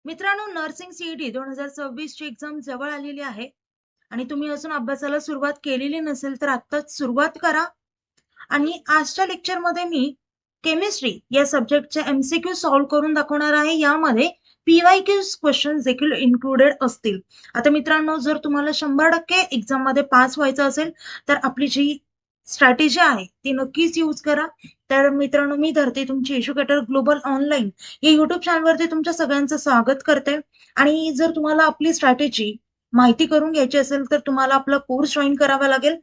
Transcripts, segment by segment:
मित्रांनो, nursing CET 2026 ची exam जवळ आलेली आहे आणि तुम्ही अजून अभ्यासाला सुरुवात केलेली नसेल तर आत्ताच सुरुवात करा. आणि आजच्या लेक्चरमध्ये मी केमिस्ट्री या सब्जेक्टचे एमसीक्यू सॉल्व्ह करून दाखवणार आहे. यामध्ये पीवायक्यूज क्वेश्चन देखील इन्क्लुडेड असतील. आता मित्रांनो, जर तुम्हाला 100% एक्झाम मध्ये पास व्हायचं असेल तर आपली जी स्ट्रॅटेजी आहे ती नक्कीच यूज करा. तर मित्रांनो, मी धरते तुमची एज्युकेटर ग्लोबल ऑनलाईन या युट्यूब चॅनलवरती तुमच्या सगळ्यांचं स्वागत करते. आणि जर तुम्हाला आपली स्ट्रॅटेजी माहिती करून घ्यायची असेल तर तुम्हाला आपला कोर्स जॉईन करावा लागेल.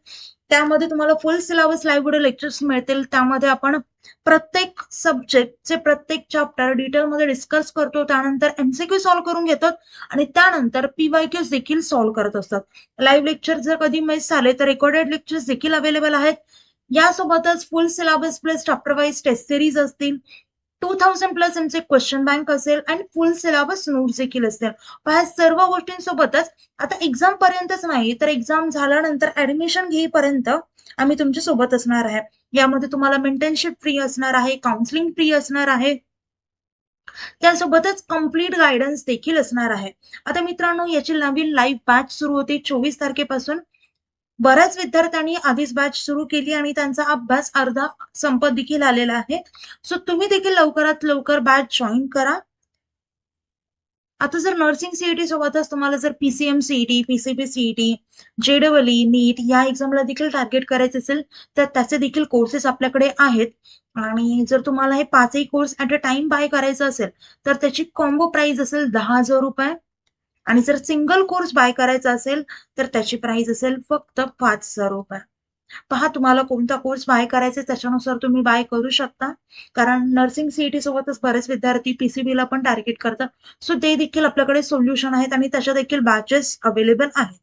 त्यामध्ये तुम्हाला फुल सिलेबस लाईव्ह व्हिडिओ लेक्चर्स मिळतील. त्यामध्ये आपण प्रत्येक सब्जेक्टचे प्रत्येक चॅप्टर डिटेलमध्ये डिस्कस करतो. त्यानंतर एमसीक्यू सॉल्व्ह करून घेतात आणि त्यानंतर पीवायक्यूज देखील सॉल्व्ह करत असतात. लाईव्ह लेक्चर जर कधी मिस झाले तर रेकॉर्डेड लेक्चर्स देखील अवेलेबल आहेत. यासोबतच full syllabus plus chapter wise test series असतील, 2000+ यांचे क्वेश्चन बँक असेल आणि फुल सिलेबस नोट्स देखील असतील. ह्या सर्व गोष्टींसोबतच आता एक्झाम पर्यंतच नाही तर एक्झाम झाल्यानंतर ऍडमिशन घेईपर्यंत आम्ही तुमच्या सोबत असणार आहे. यामध्ये तुम्हाला मेंटरशिप फ्री असणार आहे, काउन्सिलिंग फ्री असणार आहे, त्यासोबतच कम्प्लीट गायडन्स देखील असणार आहे. आता मित्रांनो, याची नवीन लाईव्ह बॅच सुरू होते 24 तारखेपासून. बऱ्याच विद्यार्थ्यांनी आधीच बॅच सुरू केली आणि त्यांचा अभ्यास अर्धा संपत देखील आलेला आहे. सो तुम्ही देखील लवकरात लवकर बॅच जॉईन करा. आता जर नर्सिंग सीईटी सोबतच तुम्हाला जर पीसीएम सीईटी, पीसीबी सीईटी, जेडब्ल्यू नीट या एक्झामला देखील टार्गेट करायचे असेल तर त्याचे देखील कोर्सेस आपल्याकडे आहेत. आणि जर तुम्हाला हे 5ही course at a time buy करायचं असेल तर त्याची कॉम्बो प्राइस असेल 10,000 रुपये. आणि जर सिंगल कोर्स बाय करायचा असेल तर त्याची प्राइस असेल फक्त 5,000 रुपये. पहा, तुम्हाला कोणता कोर्स बाय करायचा त्याच्यानुसार तुम्ही बाय करू शकता. कारण नर्सिंग सीईटी सोबतच बरेच विद्यार्थी पीसीबीला पण टार्गेट करतात. सो ते देखील आपल्याकडे सोल्युशन आहेत आणि त्याच्या देखील बॅचेस अवेलेबल आहेत.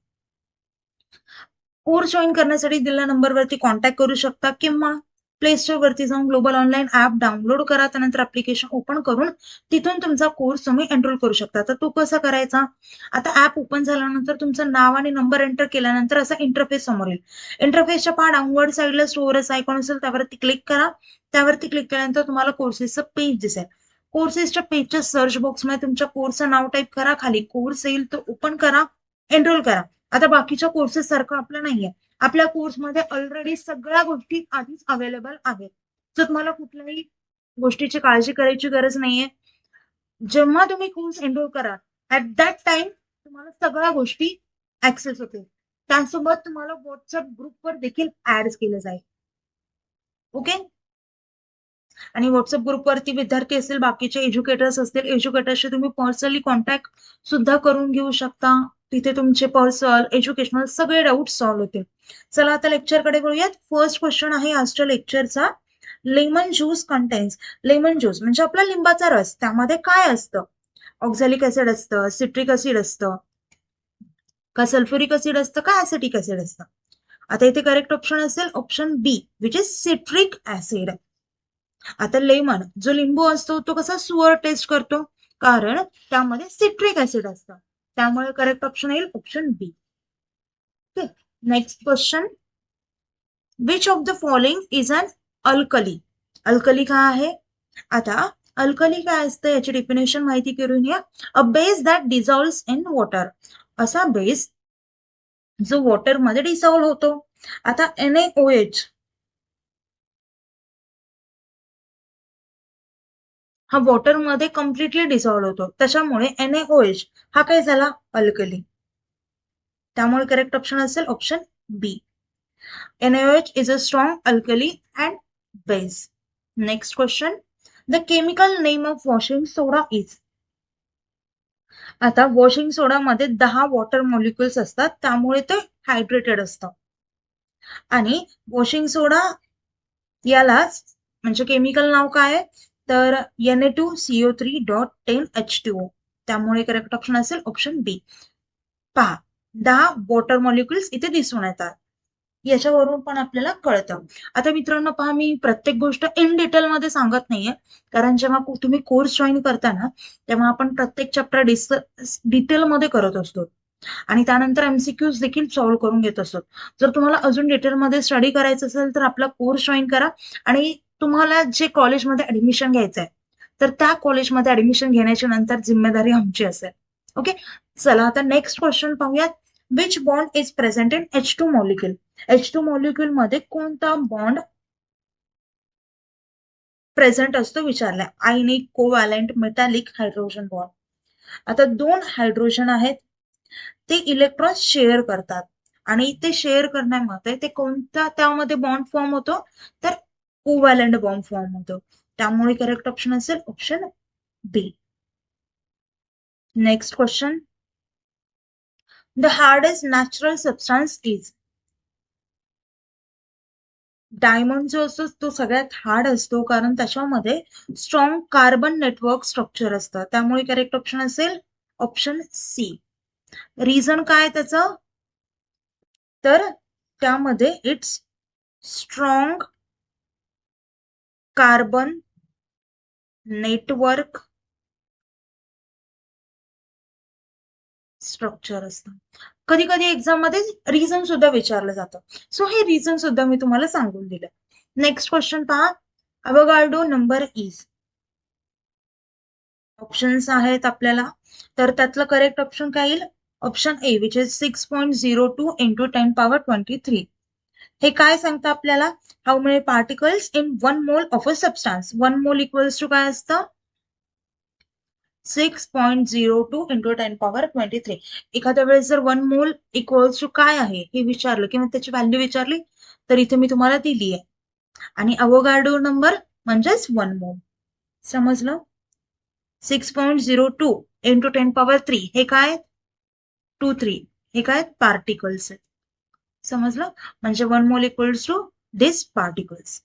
कोर्स जॉईन करण्यासाठी दिलेल्या नंबरवरती कॉन्टॅक्ट करू शकता किंवा प्ले स्टोर वरती जाऊन ग्लोबल ऑनलाईन ऍप डाउनलोड करा. त्यानंतर ऍप्लिकेशन ओपन करून तिथून तुमचा कोर्स तुम्ही एनरोल करू शकता. तर तो कसा करायचा? आता ऍप ओपन झाल्यानंतर तुमचं नाव आणि नंबर एंटर केल्यानंतर असा इंटरफेस समोर येईल. इंटरफेसच्या पहा डाऊनवर्ड साईडला स्टोअरच आयकॉन असेल, त्यावरती क्लिक करा. त्यावरती क्लिक केल्यानंतर तुम्हाला कोर्सेसचं पेज दिसेल. कोर्सेसच्या पेजच्या सर्च बॉक्समध्ये तुमच्या कोर्सचं नाव टाईप करा. खाली कोर्स येईल तो ओपन करा, एनरोल करा. आता बाकीच्या कोर्सेस सारखं आपलं नाहीये. आपल्या कोर्समध्ये ऑलरेडी सगळ्या गोष्टी आधीच अवेलेबल आहेत. तर तुम्हाला कुठल्याही गोष्टीची काळजी करायची गरज नाहीये. जेव्हा तुम्ही कोर्स एनरोल करा ऍट दॅट टाइम तुम्हाला सगळ्या गोष्टी ऍक्सेस होतील. त्यासोबत तुम्हाला व्हॉट्सअप ग्रुपवर देखील ऍड केलं जाईल. ओके. आणि व्हॉट्सअप ग्रुपवरती विद्यार्थी असतील, बाकीचे एज्युकेटर्स असतील, एज्युकेटर्सशी तुम्ही पर्सनली कॉन्टॅक्ट सुद्धा करून घेऊ शकता. तिथे तुमचे पर्सनल एज्युकेशनल सगळे डाऊट सॉल्व्ह होतील. चला आता लेक्चरकडे वळूयात. फर्स्ट क्वेश्चन आहे आजच्या लेक्चरचा. Lemon juice contains. Lemon juice म्हणजे आपला लिंबाचा रस. त्यामध्ये काय असतं? ऑक्झॅलिक ऍसिड असतं, सिट्रिक ऍसिड असतं, का सल्फ्युरिक ऍसिड असतं, का ऍसिटिक ऍसिड असतं? आता इथे करेक्ट ऑप्शन असेल option B, which is citric acid. आता लेमन जो लिंबू असतो तो कसा सुअर टेस्ट करतो? कारण त्यामध्ये सिट्रिक ऍसिड असतं. त्यामुळे करेक्ट ऑप्शन येईल option B. Next question. Which of the following is an alkali? Alkali काय आहे? आता अल्कली काय असतं याची डेफिनेशन माहिती करून घ्या. A base that dissolves in water. असा बेस जो वॉटर मध्ये डिसॉल्व्ह होतो. आता NaOH हा वॉटर मध्ये कम्प्लिटली डिसॉल्व्ह होतो. त्याच्यामुळे NaOH हा काय झाला? अल्कली. त्यामुळे करेक्ट ऑप्शन असेल option B. NaOH is a strong alkali and base. Next question. The chemical name of washing soda is. आता वॉशिंग सोडा मध्ये 10 वॉटर मॉलिक्युल्स असतात, त्यामुळे ते हायड्रेटेड असतं. आणि वॉशिंग सोडा यालाच म्हणजे केमिकल नाव काय आहे तर Na2CO3.10H2O. त्यामुळे करेक्ट ऑप्शन असेल ऑप्शन बी. पहा, 10 वॉटर मॉलिक्युल्स इथे दिसून येतात. याच्यावरून पण आपल्याला कळतं. आता मित्रांनो पहा, मी प्रत्येक गोष्ट इन डिटेल मध्ये सांगत नाहीये. कारण जेव्हा तुम्ही कोर्स जॉईन करताना तेव्हा आपण प्रत्येक चॅप्टर डिटेलमध्ये करत असतो आणि त्यानंतर एमसीक्यूज देखील सॉल्व्ह करून घेत असतो. जर तुम्हाला अजून डिटेलमध्ये स्टडी करायचं असेल तर आपला कोर्स जॉईन करा. आणि तुम्हाला जे कॉलेजमध्ये ऍडमिशन घ्यायचं आहे तर त्या कॉलेजमध्ये ऍडमिशन घेण्याची नंतर जिम्मेदारी आमची असेल. ओके, चला आता नेक्स्ट क्वेश्चन पाहूयात. Which bond is present in H2 molecule? H2 molecule मध्ये कोणता बॉन्ड प्रेझेंट असतो विचारलाय. आयनिक, कोव्हॅलेंट, मेटॅलिक, हायड्रोजन बॉन्ड. आता दोन हायड्रोजन आहेत, ते इलेक्ट्रॉन शेअर करतात आणि ते शेअर करण्यामध्ये ते कोणता त्यामध्ये बॉन्ड फॉर्म होतो, तर कोव्हॅलेंट बॉन्ड फॉर्म होतो. त्यामुळे करेक्ट ऑप्शन असेल option B. Next question. The hardest natural substance is? Diamond जो असतो तो सगळ्यात हार्ड असतो, कारण त्याच्यामध्ये स्ट्रॉंग कार्बन नेटवर्क स्ट्रक्चर असतं. त्यामुळे करेक्ट ऑप्शन असेल ऑप्शन सी. रिझन काय त्याचं, तर त्यामध्ये it's strong carbon network structure असतं. कधी कधी एक्झाम मध्ये रिझन सुद्धा विचारलं जातं, सो हे रिझन सुद्धा मी तुम्हाला सांगून दिलं. नेक्स्ट क्वेश्चन पहा. Avogadro number is? ऑप्शन्स आहेत आपल्याला, तर त्यातलं करेक्ट ऑप्शन काय येईल, option A which is 6.02 into 10⁻23. हे काय सांगतं आपल्याला, how many particles in 1 mole of a substance. 1 mole equals to काय असतं, 6.02 इंटू 10⁻23. एखाद्या वेळेस जर 1 मोल इक्वल्स टू काय आहे हे विचारलं किंवा त्याची व्हॅल्यू विचारली, तर इथे मी तुम्हाला दिली आहे. आणि अवोगाड्रो नंबर म्हणजेच 1 मोल. समजलं? 6.02 इंटू 10⁻3 हे काय, 23 हे काय पार्टिकल्स आहेत. समजलं? म्हणजे 1 mole equals to this particles.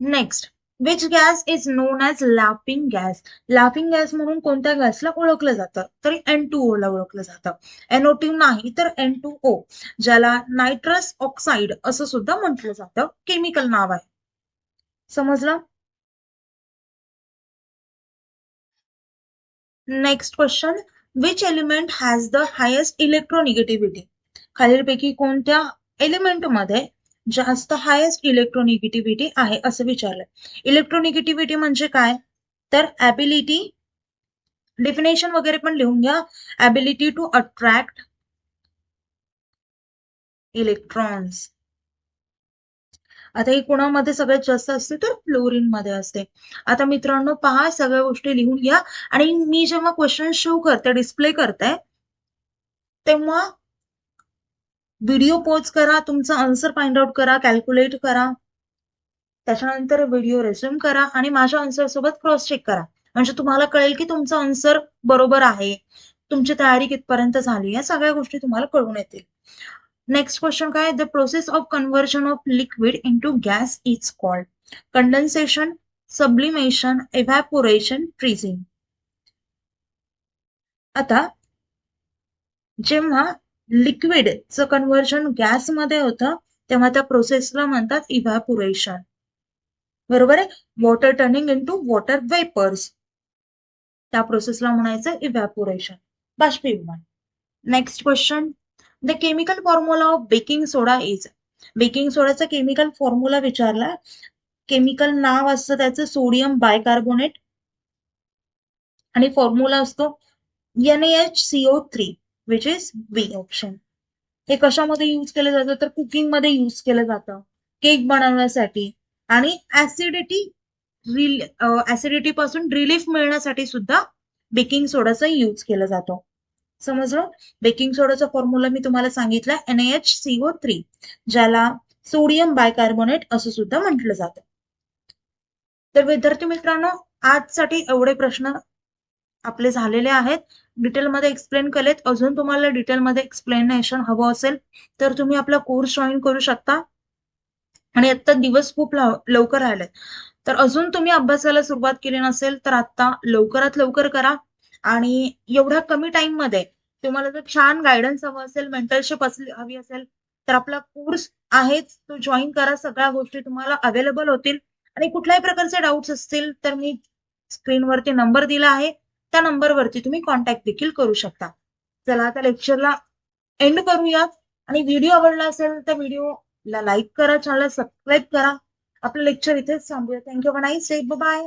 Next. Which gas is known as laughing gas? Laughing gas म्हणून कोणत्या गॅसला ओळखलं जातं, तर N2O ला ओळखलं जातं. NO2 नाही तर N2O, ज्याला नायट्रस ऑक्साईड असं सुद्धा म्हटलं जातं, केमिकल नाव आहे. समजलं? Next question. Which element has the highest electronegativity? खालीलपैकी कोणत्या एलिमेंट मध्ये जास्त हायेस्ट इलेक्ट्रोनिगेटिव्हिटी आहे असं विचारलं. इलेक्ट्रोनिगेटिव्हिटी म्हणजे काय, तर ॲबिलिटी, डेफिनेशन वगैरे पण लिहून घ्या. Ability to attract electrons. आता ही कोणामध्ये सगळ्यात जास्त असते, तर फ्लोरीन मध्ये असते. आता मित्रांनो पहा, सगळ्या गोष्टी लिहून घ्या आणि मी जेव्हा क्वेश्चन शो करते, डिस्प्ले करते, तेव्हा व्हिडिओ पॉज करा, तुमचा आन्सर फाइंड आउट करा, कॅल्क्युलेट करा, त्याच्यानंतर व्हिडिओ रेझ्युम करा आणि माझ्या आन्सर सोबत क्रॉस चेक करा. म्हणजे तुम्हाला कळेल की तुमचा आन्सर बरोबर आहे, तुमची तयारी कितपर्यंत झाली, या सगळ्या गोष्टी तुम्हाला कळून येतील. नेक्स्ट क्वेश्चन काय, the process of conversion of liquid into gas is called? Condensation, sublimation, evaporation, freezing. आता जेव्हा लिक्विडचं कन्व्हर्जन गॅसमध्ये होतं, तेव्हा त्या प्रोसेसला म्हणतात इव्हॅपोरेशन. बरोबर आहे, water turning into water vapours, त्या प्रोसेसला म्हणायचं इव्हॅपोरेशन, बाष्पीभवन. Next question. The chemical formula of baking soda is? Baking सोडाचा केमिकल फॉर्म्युला विचारला. केमिकल नाव असतं त्याचं सोडियम बायकार्बोनेट आणि फॉर्म्युला असतो NaHCO3 which is B option. हे कशामध्ये यूज केलं जातं, तर कुकिंग मध्ये यूज केलं जातं, केक बनवण्यासाठी, आणि ऍसिडिटी पासून रिलीफ मिळण्यासाठी सुद्धा बेकिंग सोडाचा यूज केला जातो. समजलं? बेकिंग सोडाचा फॉर्म्युला मी तुम्हाला सांगितला NaHCO3, ज्याला सोडियम बायकार्बोनेट असं सुद्धा म्हटलं जातं. तर विद्यार्थी मित्रांनो, आजसाठी एवढे प्रश्न आपले झालेले आहेत, डिटेलमध्ये एक्सप्लेन केलेत. अजून तुम्हाला डिटेलमध्ये एक्सप्लेनेशन हवं असेल तर तुम्ही आपला कोर्स जॉईन करू शकता. आणि आता दिवस खूप लवकर राहिलेत, तर अजून तुम्ही अभ्यासाला सुरुवात केली नसेल तर आता लवकरात लवकर करा. आणि एवढ्या कमी टाइम मध्ये तुम्हाला जर छान गायडन्स हवं असेल, मेंटरशिप हवी असेल, तर आपला कोर्स आहेच, तो जॉईन करा. सगळ्या गोष्टी तुम्हाला अवेलेबल होतील. आणि कुठल्याही प्रकारचे डाऊट्स असतील तर मी स्क्रीनवरती नंबर दिला आहे, त्या नंबरवरती तुम्ही कॉन्टॅक्ट देखील करू शकता. चला आता लेक्चरला एंड करूयात. आणि व्हिडिओ आवडला असेल तर व्हिडिओला लाईक करा, चॅनलला सबस्क्राईब करा आपलं लेक्चर इथेच थांबूया. थँक्यू. Nice day. बाय.